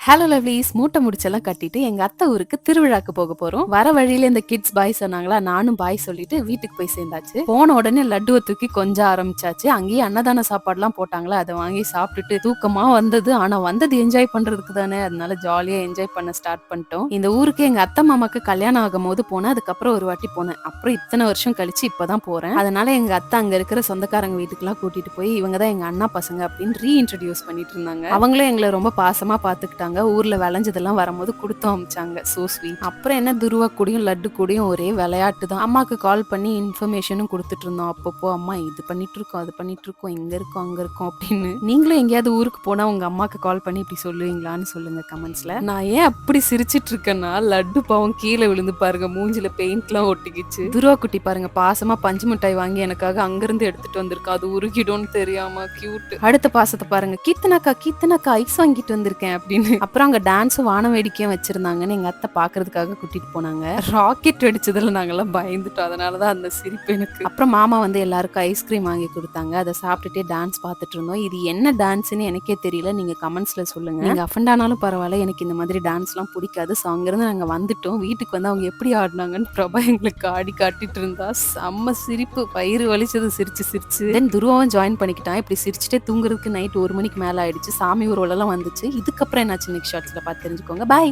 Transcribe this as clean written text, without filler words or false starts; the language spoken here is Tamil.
ஹலோ லவ்லீஸ், மூட்டை முடிச்செல்லாம் கட்டிட்டு எங்க அத்தை ஊருக்கு திருவிழாக்கு போக போறோம். வர வழியில இந்த கிட்ஸ் பாய் சொன்னாங்களா, நானும் பாய் சொல்லிட்டு வீட்டுக்கு போய் சேர்ந்தாச்சு. போன உடனே லட்டுவை தூக்கி கொஞ்ச ஆரம்பிச்சாச்சு. அங்கேயே அன்னதான சாப்பாடுலாம் போட்டாங்களா, அதை வாங்கி சாப்பிட்டுட்டு தூக்கமா வந்தது. ஆனா வந்தது என்ஜாய் பண்றதுக்கு தானே, அதனால ஜாலியா என்ஜாய் பண்ண ஸ்டார்ட் பண்ணிட்டோம். இந்த ஊருக்கு எங்க அத்தை மாமாக்கு கல்யாணம் ஆகும் போது போனேன். அதுக்கப்புறம் ஒரு வாட்டி போனேன். அப்புறம் இத்தனை வருஷம் கழிச்சு இப்பதான் போறேன். அதனால எங்க அத்தை அங்க இருக்கிற சொந்தக்காரங்க வீட்டுக்குலாம் கூட்டிட்டு போய் இவங்க தான் எங்க அண்ணா பசங்க அப்படின்னு ரீஇன்ட்ரடியூஸ் பண்ணிட்டு இருந்தாங்க. அவங்களும் எங்களை ரொம்ப பாசமா பாத்துக்கிட்டாங்க. ஊர்ல விளைஞ்சதெல்லாம் வரும்போது கொடுத்து அமிச்சாங்க. So sweet. அப்புறம் என்ன, துருவா கூடயும் லட்டு கூடயும் ஒரே விளையாட்டு தான். அம்மாக்கு கால் பண்ணி இன்ஃபர்மேஷனும் கொடுத்துட்டு இருந்தோம். அப்பப்போ அம்மா இது பண்ணிட்டு இருக்கோம், அது பண்ணிட்டு இருக்கோம், இங்க இருக்கோம் அங்க இருக்கோம் அப்படின்னு. நீங்களும் எங்கேயாவது ஊருக்கு போனா உங்க அம்மாக்கு கால் பண்ணி இப்படி சொல்லுவீங்களான்னு சொல்லுங்க கமெண்ட்ஸ்ல. நான் ஏன் அப்படி சிரிச்சிட்டு இருக்கேன்னா, லட்டு பாவம் கீழே விழுந்து பாருங்க, மூஞ்சில பெயிண்ட் எல்லாம் ஒட்டிக்கிச்சு. துருவா குட்டி பாருங்க, பாசமா பஞ்சு மிட்டாய் வாங்கி எனக்காக அங்கிருந்து எடுத்துட்டு வந்திருக்கா. அது உருகிடும்னு தெரியாம கியூட். அடுத்த பாசத்தை பாருங்க, கீத்தனாக்கா ஐஸ் வாங்கிட்டு வந்திருக்கேன் அப்படின்னு. அப்புறம் அங்க டான்ஸும் வான வேடிக்கையும் வச்சிருந்தாங்கன்னு எங்க அத்தை பாக்குறதுக்காக கூட்டிட்டு போனாங்க. ராக்கெட் வெடிச்சதுல நாங்கெல்லாம் பயந்துட்டோம். அதனாலதான் அந்த சிரிப்பு எனக்கு. அப்புறம் மாமா வந்து எல்லாருக்கும் ஐஸ்கிரீம் வாங்கி கொடுத்தாங்க. அதை சாப்பிட்டுட்டே டான்ஸ் பார்த்துட்டு இருந்தோம். இது என்ன டான்ஸ்ன்னு எனக்கே தெரியல, நீங்க கமெண்ட்ஸ்ல சொல்லுங்க. நீங்க அஃபண்டானாலும் பரவாயில்ல, எனக்கு இந்த மாதிரி டான்ஸ் எல்லாம் பிடிக்காது. ஸோ அங்கிருந்து நாங்க வந்துட்டோம். வீட்டுக்கு வந்து அவங்க எப்படி ஆடினாங்கன்னு பிரபா எங்களுக்கு ஆடி காட்டிட்டு இருந்தா. செம்ம சிரிப்பு, பயிறு வலிச்சது சிரிச்சு சிரிச்சு. தென் துருவாவும் ஜாயின் பண்ணிக்கிட்டான். இப்படி சிரிச்சுட்டே தூங்குறதுக்கு நைட் 1 மணிக்கு மேல ஆயிடுச்சு. சாமி ஊர்வலம் வந்துச்சு. இதுக்கப்புறம் என்னாச்சு நெக்ஸ்ட் ஷார்ட்ஸ்ல பார்த்து தெரிஞ்சுக்கோங்க. பாய்.